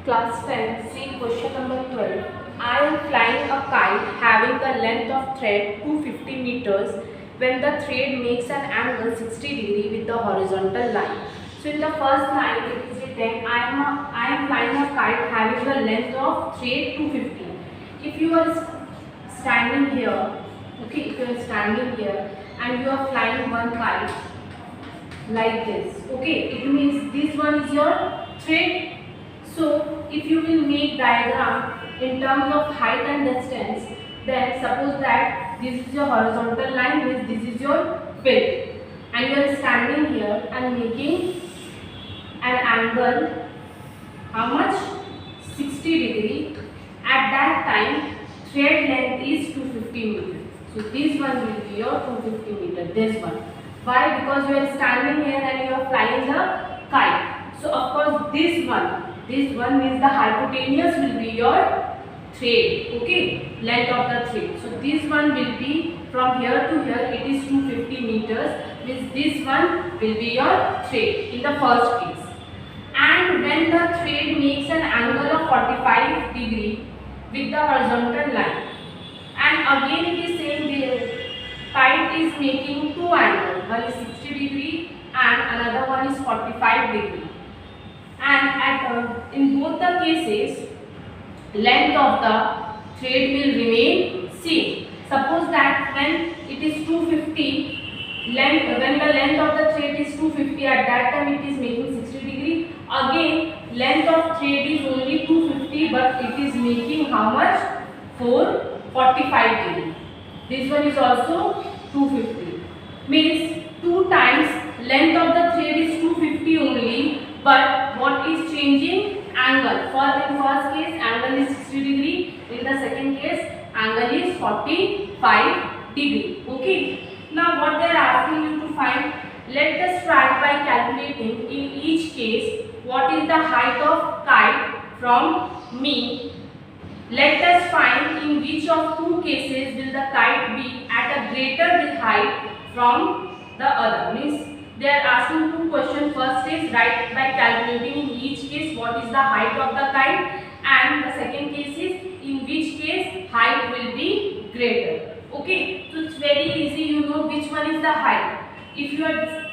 Class 10, see question number 12. I am flying a kite having the length of thread 250 meters when the thread makes an angle 60 degree with the horizontal line. So in the first line it is written I am flying a kite having the length of thread 250. If you are standing here, okay, if you are standing here and you are flying one kite like this, okay, it means this one is your thread. So if you will make diagram in terms of height and distance, then suppose that this is your horizontal line, this is your width, and you are standing here and making an angle, how much? 60 degree. At that time thread length is 250 meter. So this one will be your 250 meter, this one. Why? Because you are standing here and you are flying the kite. So of course this one means the hypotenuse will be your thread, okay, length of the thread. So this one will be from here to here, it is 250 meters, means this one will be your thread in the first case. And when the thread makes an angle of 45 degree with the horizontal line, and again it is saying the kite is making two angles, one is 60 degree and another one is 45 degree, and in both the cases length of the thread will remain same. Suppose that when it is 250 when the length of the thread is 250, at that time it is making 60 degree. Again length of thread is only 250 but it is making how much? 45 degree. This one is also 250. Means 2 times length of the thread is 250 only, but what is changing? Angle. In first case angle is 60 degree, in the second case angle is 45 degree. Okay. Now what they are asking you to find, let us try by calculating in each case what is the height of kite from me. Let us find in which of two cases will the kite be at a greater height from the other. Means they are asking two questions. First is write by calculating in each case what is the height of the kite, and the second case is in which case height will be greater. Okay, so it's very easy, you know which one is the height. If you are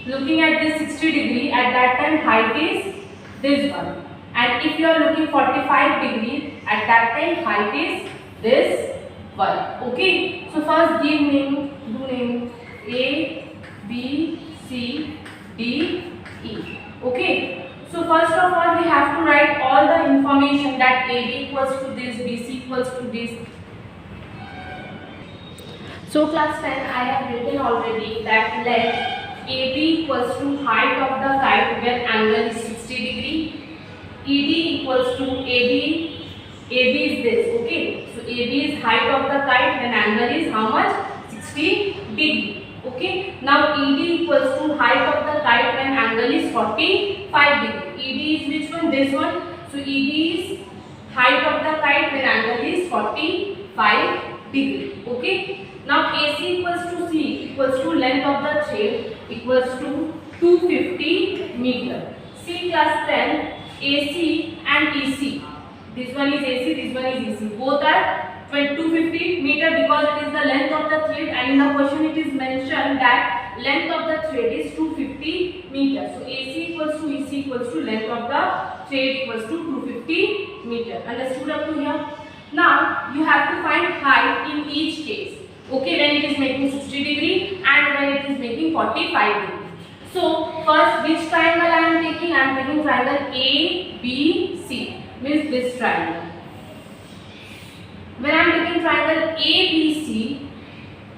looking at this 60 degree, at that time height is this one, and if you are looking 45 degree, at that time height is this one. Okay, so first give name, do name A, B, C, D, E. Okay, so first of all we have to write all the information that AB equals to this, BC equals to this. So class 10, I have written already that let AB equals to height of the kite when angle is 60 degree, ED equals to AB is this, okay. So AB is height of the kite when angle is how much? 60 degree, okay. Now ED equals to height of the kite when angle is 45 degree. ED is which one? This one. So ED is height of the kite when angle is 45 degree, okay. Now AC equals to C equals to length of the thread equals to 250 meter. See class 10, AC and EC. This one is AC, this one is EC. Both are 250 meter because it is the length of the thread, and in the question it is mentioned that length of the thread is 250 meter. So AC equals to EC equals to length of the thread equals to 250 meter. Understood up to here? Now you have to find height in each case. Okay, when it is making 60 degree and when it is making 45 degree. So first which triangle I am taking? I am taking triangle ABC, means this triangle. When I am taking triangle ABC,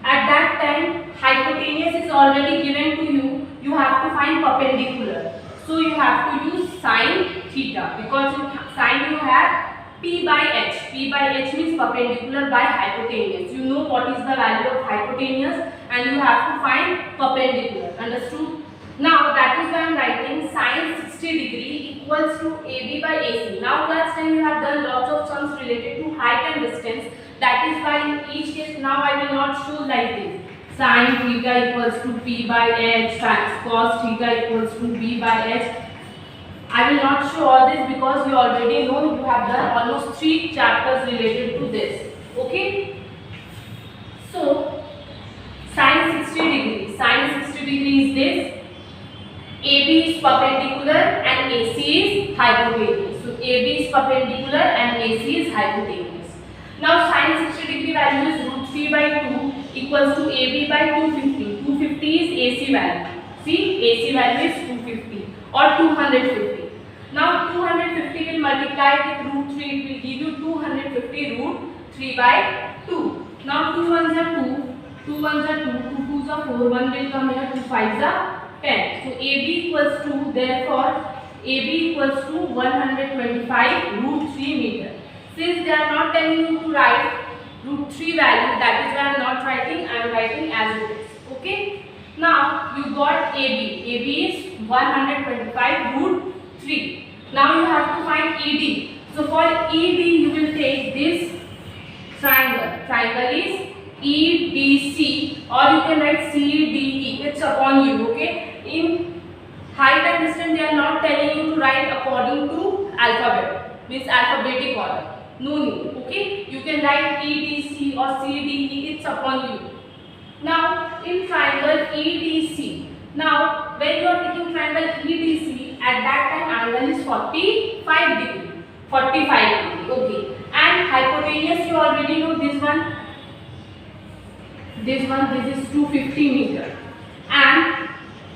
at that time hypotenuse is already given to you. You have to find perpendicular. So you have to use sine theta, because in sine you have P by H. P by H means perpendicular by hypotenuse. You know what is the value of hypotenuse and you have to find perpendicular. Understood? Now that is why I am writing sine 60 degree equals to AB by AC. Now class 10 you have done lots of sums related to height and distance. That is why in each case now I will not show like this. Sine theta equals to P by H, cos theta equals to B by H. I will not show all this because you already know, you have done almost 3 chapters related to this. Okay. So sin 60 degree. Sin 60 degree is this. AB is perpendicular and AC is hypotenuse. So AB is perpendicular and AC is hypotenuse. Now sin 60 degree value is root 3 by 2 equals to AB by 250. 250 is AC value. See, AC value is 250 or 250. Now 250 will multiply with root 3. It will give you 250 root 3 by 2. Now 2 ones are 2, 2 ones are 2, 2 twos are 4, 1 will come here, 2 fives are 10. So AB equals to, therefore AB equals to 125 root 3 meter. Since they are not telling you to write root 3 value, that is why I am not writing, I am writing as it is. Okay. Now you got AB. AB is 125 root 3. Now you have to find ED. So for ED you will take this triangle. Triangle is EDC, or you can write CDE. It's upon you. Okay. In height and distance they are not telling you to write according to alphabet, means alphabetic order. No need. Okay. You can write EDC or CDE. It's upon you. Now in triangle EDC. Now when you are taking triangle EDC, at that time angle is 45 degree. 45 degree. Okay. And hypotenuse you already know this one. This is 250 meter. And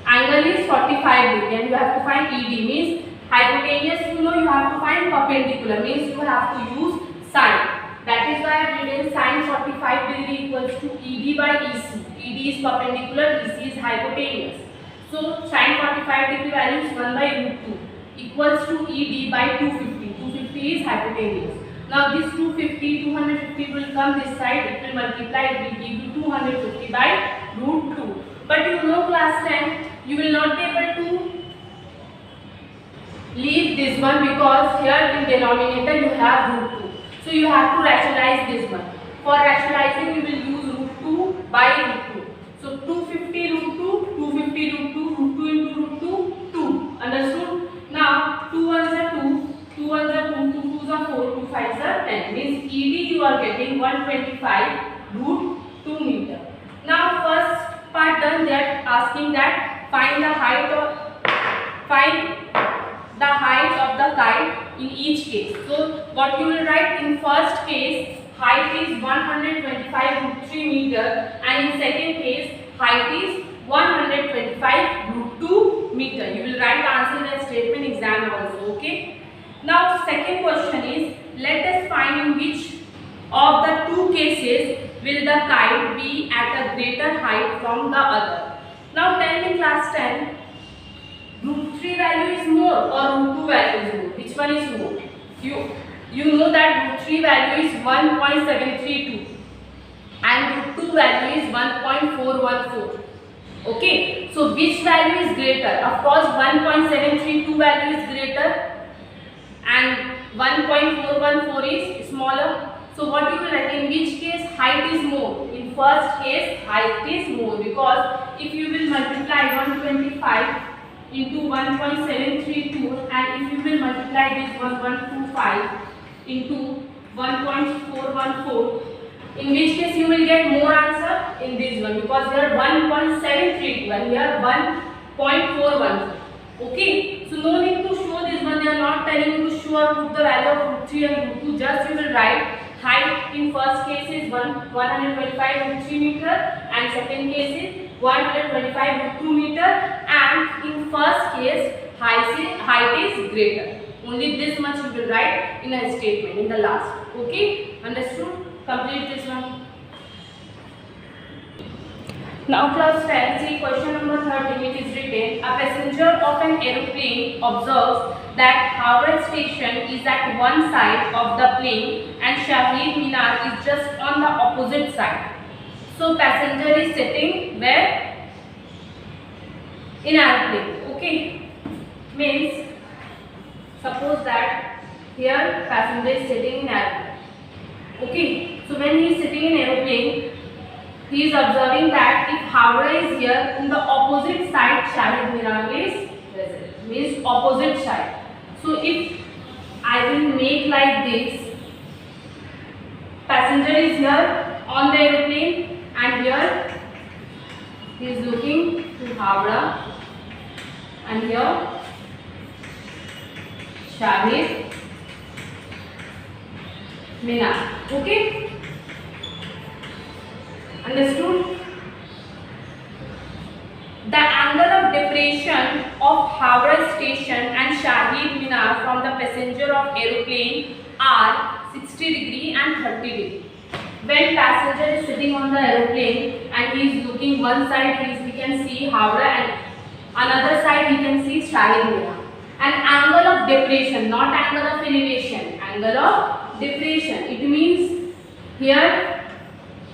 angle is 45 degree. And you have to find ED, means hypotenuse you know, you have to find perpendicular, means you have to use sine. That is why I written sine 45 degree equals to ED by EC. ED is perpendicular, EC is hypotenuse. So sine 45 degree value is 1 by root 2 equals to ED by 250. 250 is hypotenuse. Now this 250 will come this side, it will multiply, it will give you 250 by root 2. But you know class 10, you will not be able to leave this one because here in denominator you have root 2. So you have to rationalize this one. For rationalizing you will use root 2 by root 2. So 250 root 2, 250 root 2, root 2 into root 2, 2. Understood? Now 2 ones are 2, 2 ones are 2, 2 twos are 4, 2 fives are 10. Means ED you are getting 125 root 2 meter. Now first part done, they are asking that find the height of the kite in each case. So what you will write in first case, height is 125 root 3 meter, and in second case height is 125 root 2 meter. You will write the answer in a statement exam also. Okay. Now second question is, let us find in which of the two cases will the kite be at a greater height from the other. Now tell me class 10, root 3 value is more or root 2 value is more? Which one is more? You know that root 3 value is 1.732 and root 2 value is 1.414. Okay. So which value is greater? Of course 1.732 value is greater and 1.414 is smaller. So what you will write, in which case height is more? In first case height is more, because if you will multiply 125 into 1.732 and if you will multiply this 125 into 1.414, in which case you will get more answer in this one, because here 1.732 and here 1.414. Okay, so no need to show this one. They are not telling you to show or put the value of root 3 and root 2. Just you will write height in first case is 125 root 3 meter and second case is 125 root 2 meter, and in first case height is greater. Only this much you will write in a statement in the last. Okay, understood? Complete this one. Now class 10, see question number 13. It is written, a passenger of an aeroplane observes that Howrah station is at one side of the plane and Shahid Minar is just on the opposite side. So passenger is sitting where? In aeroplane. Okay, means suppose that here passenger is sitting in aeroplane. Okay, so when he is sitting in aeroplane, he is observing that if Howrah is here, in the opposite side Shahid Minar is present. Means opposite side. So if I will make like this, passenger is here on the aeroplane and here he is looking to Howrah and here Shahid Minar. Okay? Understood? The angle of depression of Howrah station and Shahid Minar from the passenger of aeroplane are 60 degree and 30 degree. When passenger is sitting on the aeroplane and he is looking one side, we can see Howrah and another side he can see Shahid Minar. An angle of depression, not angle of elevation, angle of depression. It means here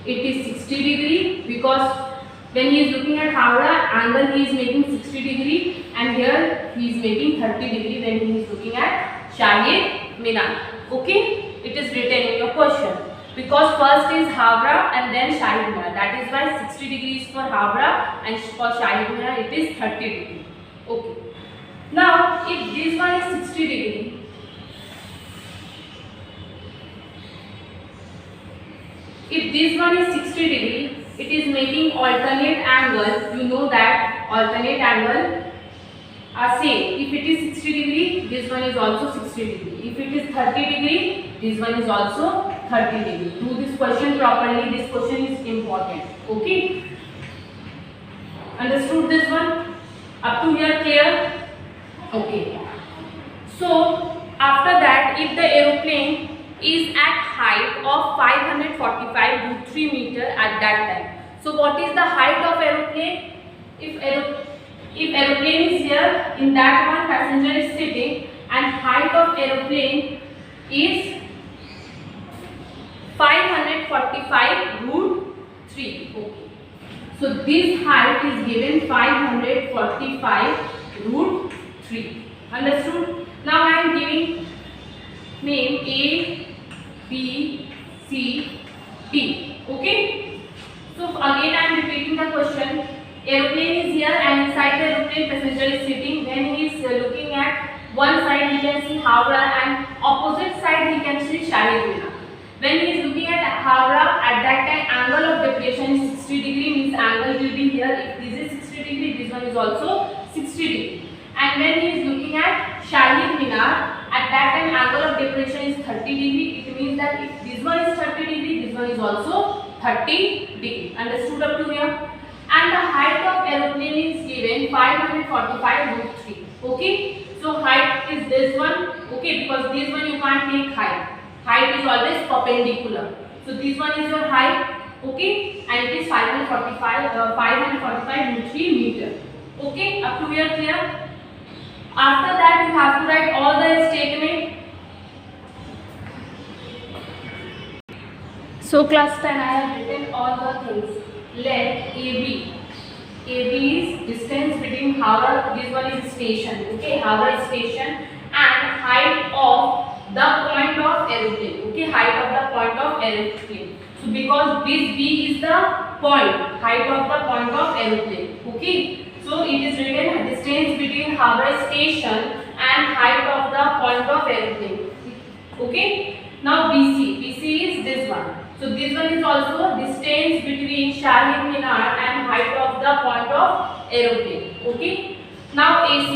it is 60 degree because when he is looking at Howrah, angle he is making 60 degree and here he is making 30 degree when he is looking at Shahid Minar. Okay, it is written in your question because first is Howrah and then Shahid Minar. That is why 60 degrees for Howrah and for Shahid Minar it is 30 degree. Okay. Now, if this one is 60 degree, if this one is 60 degree, it is making alternate angle. You know that alternate angle are same. If it is 60 degree, this one is also 60 degree. If it is 30 degree, this one is also 30 degree. Do this question properly. This question is important. Okay? Understood this one? Up to here clear? Okay. So after that, if the aeroplane is at height of 545.3 meter at that time. So what is the height of aeroplane? If aeroplane is here, in that one passenger is sitting and height of aeroplane is 545.3. Okay. So this height is given 545.3. Understood? Now I am giving name A, B, C, D. Okay? So again I am repeating the question. Aeroplane is here and inside the aeroplane passenger is sitting. When he is looking at one side he can see Howrah and opposite side he can see Shahid Minar. When he is looking at Howrah, at that time angle of depression is 60 degree, means angle will be here. If this is 60 degree, this one is also 60 degree. And when he is looking at Shahid Minar, at that time angle of depression is 30 degree. It means that if this one is 30 degree, this one is also 30 degree. Understood up to here? And the height of aeroplane is given 545.3. Okay? So height is this one. Okay, because this one you can't take height. Height is always perpendicular. So this one is your height. Okay? And it is 545.3 meter. Okay? Up to here clear? After that you have to write all the statement. So class 10 I have written all the things. Let AB is distance between Howrah, this one is station. Okay, Howrah station and height of the point of aeroplane. Okay, height of the point of aeroplane. So because this B is the point, height of the point of aeroplane. Okay. So it is written distance between Howrah station and height of the point of aeroplane. Okay. Now BC is this one. So this one is also distance between Shahid Minar and height of the point of aeroplane. Okay. Now AC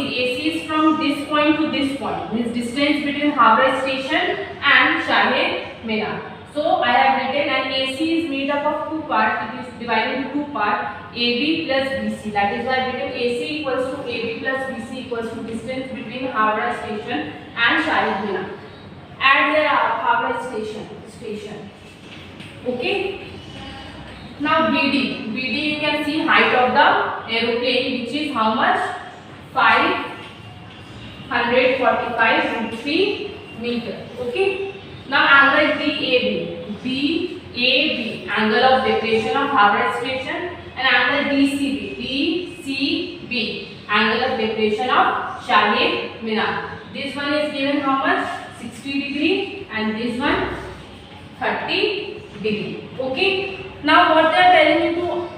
is from this point to this point. Means distance between Howrah station and Shahid Minar. So I have written an AC is made up of two parts. It is divided into two parts. AB plus BC. That is why I have written AC equals to AB plus BC equals to distance between Howrah station and Shahid Minar. Add the Howrah station. Okay. Now BD you can see height of the aeroplane, which is how much? 545.3 meter. Okay. Now angle DAB, angle of depression of Howrah station, and angle DCB, angle of depression of Shahid Minar. This one is given how much? 60 degree and this one 30 degree. Okay. Now what they are telling you to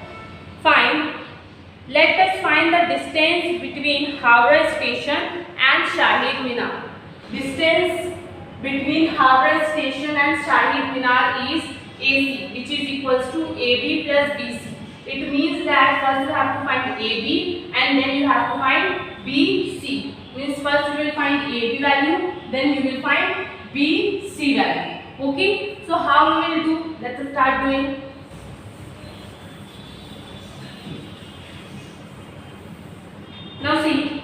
find, let us find the distance between Howrah station and Shahid Minar. Distance between Howrah station and Shahid Minar is AC, which is equals to AB plus BC. It means that first you have to find AB and then you have to find BC. Means first you will find AB value, then you will find BC value. Okay. So how we will do? Let's start doing. Now see,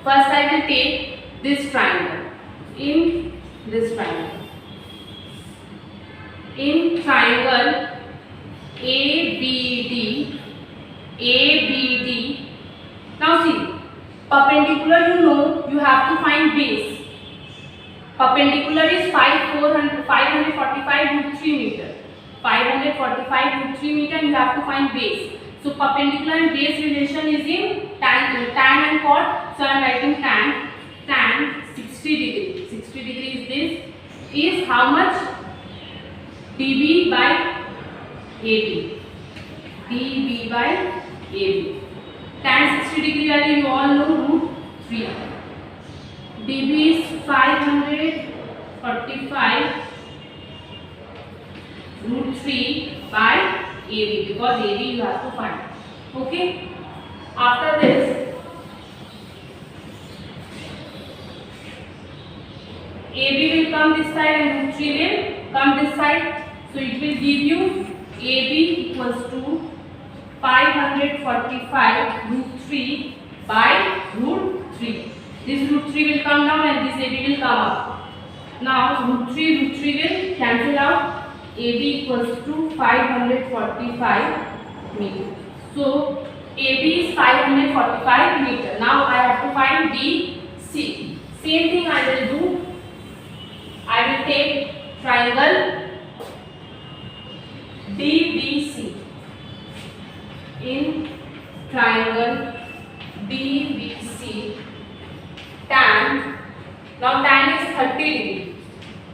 first I will take this triangle. In this triangle, in triangle ABD, ABD. Now see, perpendicular you have to find base. Perpendicular is 545 root 3 meter. 545 root 3 meter, you have to find base. So perpendicular and base relation is in tan and cot. So I am writing tan 60 degree. 60 degree is this. Is how much? dB by AB. dB by AB. Tan 60 degree value you all know, root 3. dB is 545 root 3 by AB, because AB you have to find. Okay. After this, AB will come this side and root 3 will come this side. So it will give you AB equals to 545 root 3 by root 3. This root 3 will come down and this AB will come up. Now root 3 will cancel out. AB equals to 545 meter. So AB is 545 meter. Now I have to find BC. Same thing I will do. I will take triangle DBC. In triangle DBC, tan. Now tan is 30 degree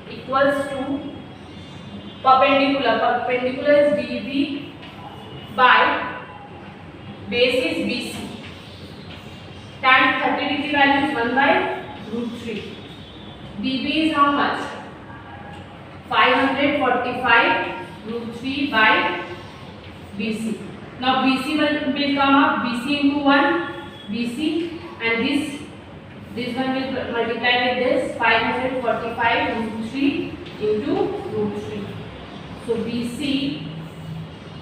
equals to perpendicular. Perpendicular is DB by base is BC. Tan 30 degree value is 1 by root 3. BB is how much? 545 root 3 by BC. Now BC will come up, BC into 1, BC, and this one will multiply with this 545 root 3 into root 3. So BC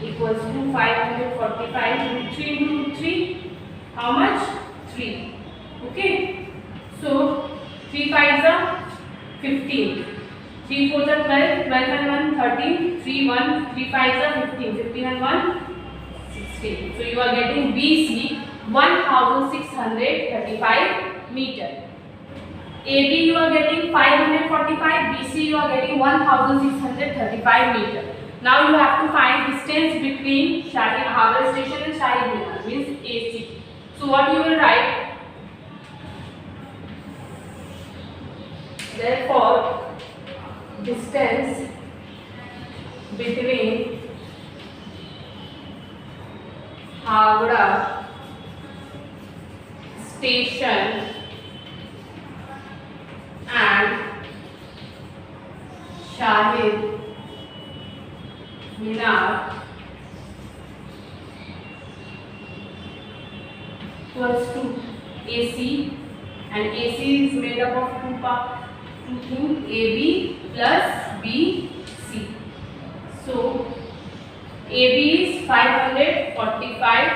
equals to 545 root 3 into root 3. How much? 3. Okay. So 3 5s are 15. 3 4s are 12. 12 and 1 13. 3 1. 3 5s are 15. 15 and 1 16. So you are getting BC 1635 meter. AB you are getting 545, BC you are getting 1635 meter. Now you have to find distance between Howrah station and Shahid Minar, means AC. So what you will write? Therefore, distance between Howrah station and Shahid Minar equals to AC, and AC is made up of two things, AB plus BC. So AB is 545,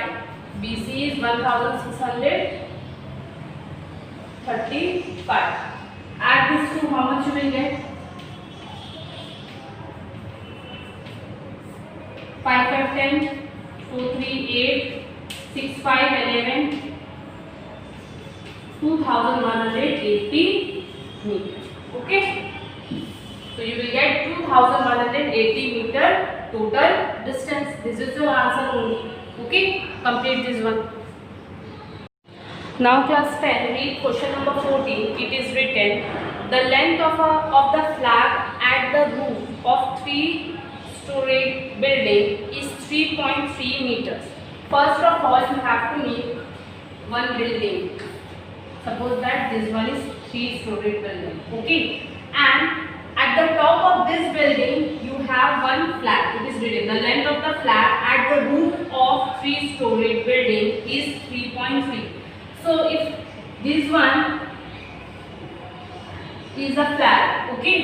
BC is 1635. Add this to how much you will get? 5 5 10, 4 3 8, 6 5 11, 2180 meter. Okay. So you will get 2180 meter total distance. This is your answer only. Okay. Complete this one. Now class 10, read question number 14. It is written, the length of the flag at the roof of 3-story building is 3.3 meters. First of all, you have to make one building. Suppose that this one is 3-story building. Okay, and at the top of this building you have one flag. It is written the length of the flag at the roof of 3-story building is 3.3. So if this one is a flag, okay,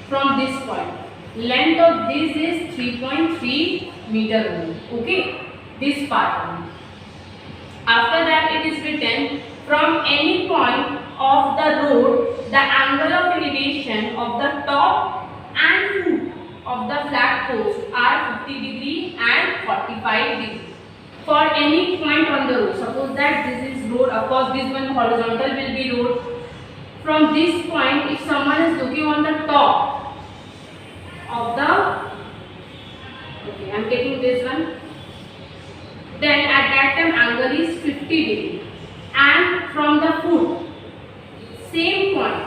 from this point, length of this is 3.3 meter only. Okay, this part only. After that it is written from any point of the road the angle of elevation of the top and foot of the flag post are 50 degree and 45 degree. For any point on the road, suppose that this is road, of course this one horizontal will be road. From this point, if someone is looking on the top of the, okay, I am taking this one, then at that time angle is 50 degree, and from the foot same point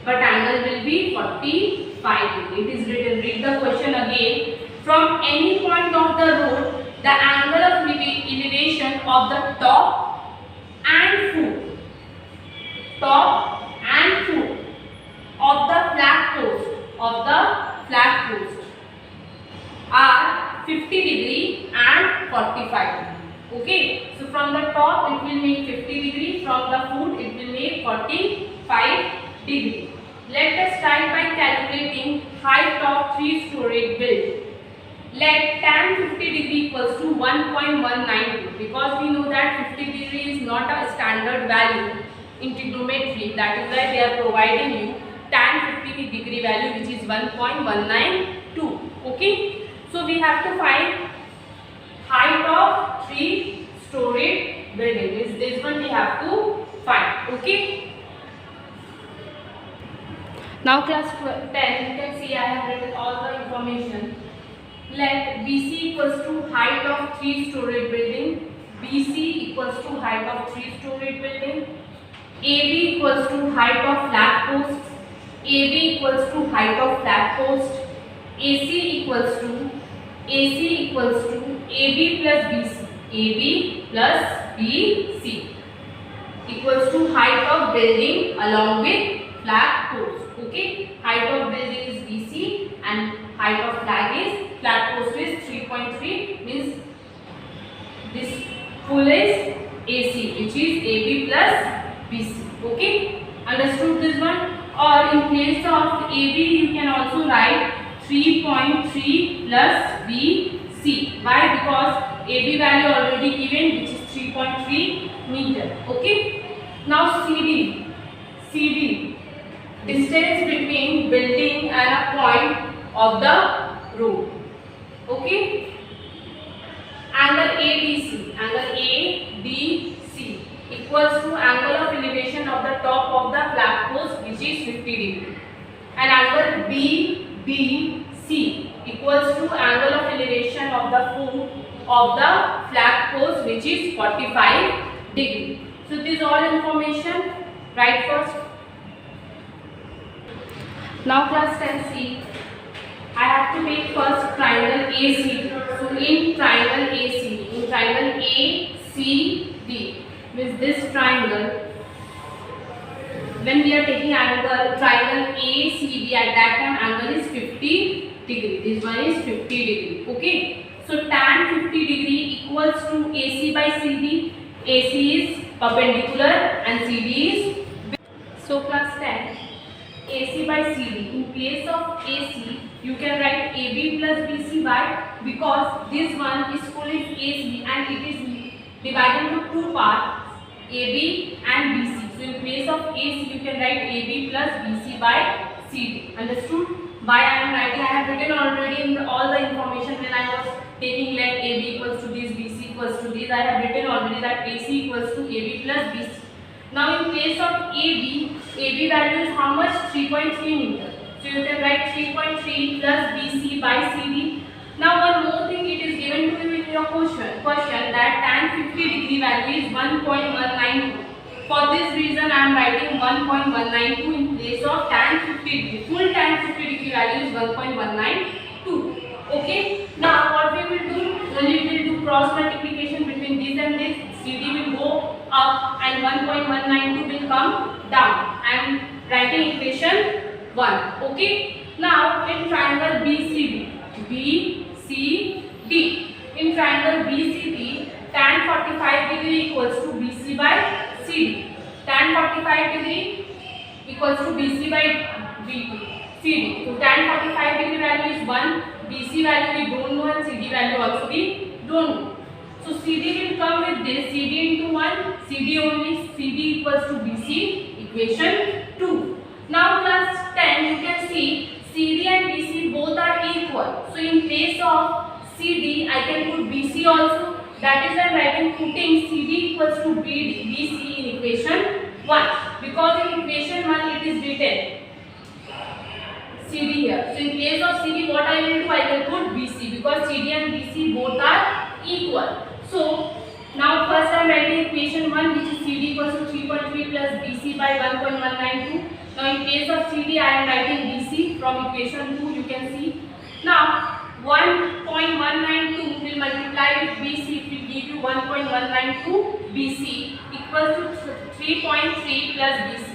but angle will be 45 degree. It is written, read the question again. From any point of the road the angle of elevation of the top and foot of the flag post are 50 degree and 45 degree. Okay, so from the top it will make 50 degree, from the foot it will make 45 degree. Let us start by calculating height of 3-story building. Let tan 50 degree equals to 1.192, because we know that 50 degree is not a standard value in trigonometry. That is why they are providing you tan 50 degree value, which is 1.192. Okay, so we have to find height of 3-story building. Is this one we have to find. Okay. Now class 10, you can see I have written all the information. Let BC equals to height of 3-story building. BC equals to height of 3-story building. AB equals to height of flag post. AB equals to height of flag post. AC equals to AB plus BC. AB plus BC equals to height of building along with flag post. Okay, height of building is BC and height of flag post is 3.3, means this full is AC, which is AB plus BC. Okay, understood this one? Or in place of AB you can also write 3.3 plus BC. Why? Because AB value already given, which is 3.3 meter. Okay, now CD, distance between building and a point of the road. Okay, angle ABC equals to angle of elevation of the top of the flag post, which is 50 degree, and angle BBC equals to angle of elevation of the foot of the flag post, which is 45 degree. So this is all information. Write first. Now class 10C, I have to make first triangle AC. So in triangle ACD, with this triangle, when we are taking angle triangle ACD, at that time angle is 50 degree. This one is 50 degree. Okay, so tan 50 degree equals to AC by CD. AC is perpendicular and CD is, so class 10, AC by CD. In place of AC, you can write AB plus BC by, because this one is full is AC and it is divided into two parts, AB and BC. So in place of AC, you can write AB plus BC by CD. Understood? Why I am writing? I have written already in all the information when I was taking let AB equals to this, BC equals to this. I have written already that AC equals to AB plus BC. Now in place of AB value is how much? 3.3 meter. So you can write 3.3 plus BC by CD. Now one more thing, it is given to you in your question that tan 50 degree value is 1.192. For this reason I am writing 1.192 in place of tan 50 degree. Full tan 50 degree value is 1.192. Okay. Now what we will do? We will do cross multiplication between this and this. CD will go up and 1.192 will come down. I am writing equation 1. Okay. Now in triangle BCD, in triangle BCD, tan 45 degree equals to BC by CD. Tan 45 degree equals to BC by CD. So tan 45 degree value is 1, BC value we don't know, and CD value also we don't know. So CD will come with this, CD into 1, CD only, CD equals to BC, equation 2. Now class 10, you can see CD and BC both are equal. So in place of CD, I can put BC also. That is why I am putting CD equals to BC in equation 1. Because in equation 1 it is written CD here. So in place of CD, what I will do? I will put BC because CD and BC both are equal. So now first I am writing equation 1, which is CD equals to 3.3 plus BC by 1.192. Now in case of CD, I am writing BC from equation 2. You can see. Now 1.192 will multiply with BC. It will give you 1.192 BC equals to 3.3 plus BC.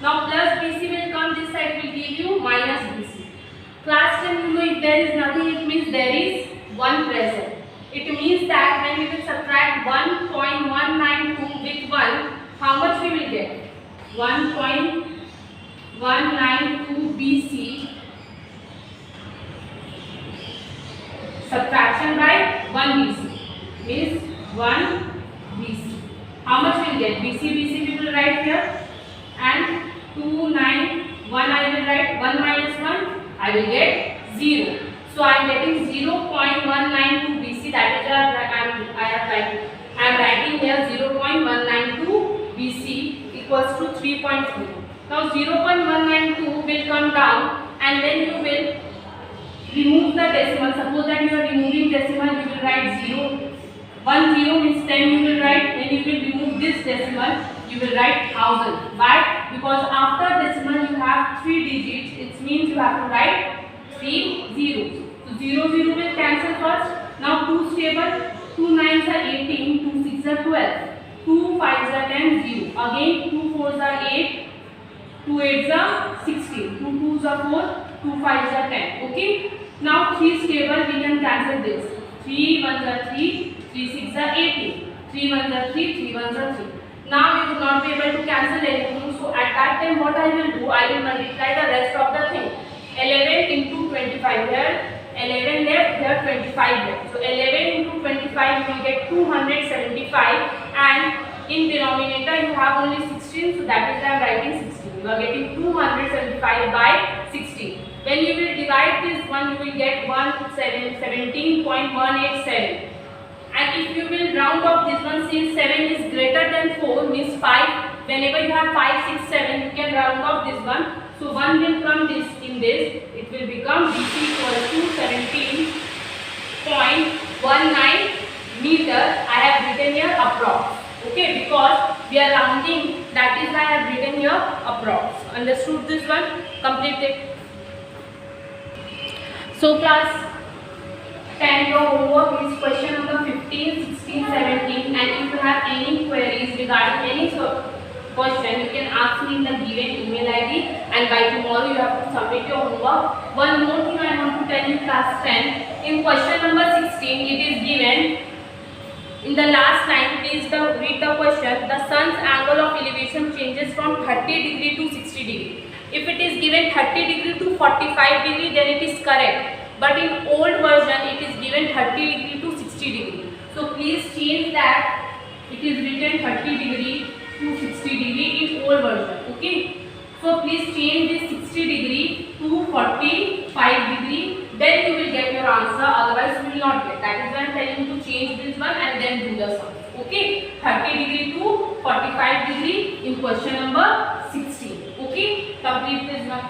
Now plus BC will come this side, will give you minus BC. Class 10, you know, if there is nothing, it means there is 1 present. It means that when we will subtract 1.192 with 1, how much we will get? 1.192 BC subtraction by 1 BC means 1 BC. How much we will get? BC we will write here, and 291 I will write, 1 minus 1 I will get 0. So I am getting 0.192 BC. That is I am writing here 0.192 BC equals to 3.3. Now 0.192 will come down, and then you will remove the decimal. Suppose that you are removing decimal, you will write 0. 1 0 means 10 you will write. When you will remove this decimal, you will write 1000. Why? Because after decimal you have 3 digits. It means you have to write 3 zeros. So 0 0 will cancel first. Now 2 stable. 2 9s are 18. 2 6s are 12. 2 5s are 10. 0. Again 2 4s are 8. 2 8s are 16. 2 2s are 4. 2 5s are 10. Okay. Now 3 stable. We can cancel this. 3 1s are 3. 3 6s are 18. 3 1s are 3. 3 1s are 3. Now you will not be able to cancel anything. So at that time what I will do? I will multiply the rest of the thing. 11 into 25 here. 11 left here, 25 left. So 11 into 25 you will get 275, and in denominator you have only 16, so that is why I am writing 16. You are getting 275 by 16. When you will divide this one, you will get 17.187. And if you will round off this one, since 7 is greater than 4 means 5, whenever you have 5, 6, 7, you can round off this one. So 1 will come this in this, it will become BC equals to 17.19 meter. I have written here approx. Okay, because we are rounding, that is why I have written here approx. Understood this one? Complete it. So class 10, your homework is question number 15, 16, 17, and if you have any queries regarding any question, you can ask me in the given email ID, and by tomorrow you have to submit your homework. One more thing I want to tell you, class 10, in question number 16, it is given in the last line. Please read the question. The sun's angle of elevation changes from 30 degree to 60 degree. If it is given 30 degree to 45 degree, then it is correct. But in old version, it is given 30 degree to 60 degree. So please change that. It is written 30 degree to 60 degree in old version. Okay. So please change this 60 degree to 45 degree. Then you will get your answer. Otherwise, you will not get. That is why I am telling you to change this one and then do the sum. Okay. 30 degree to 45 degree in question number 16. Okay. Complete this one.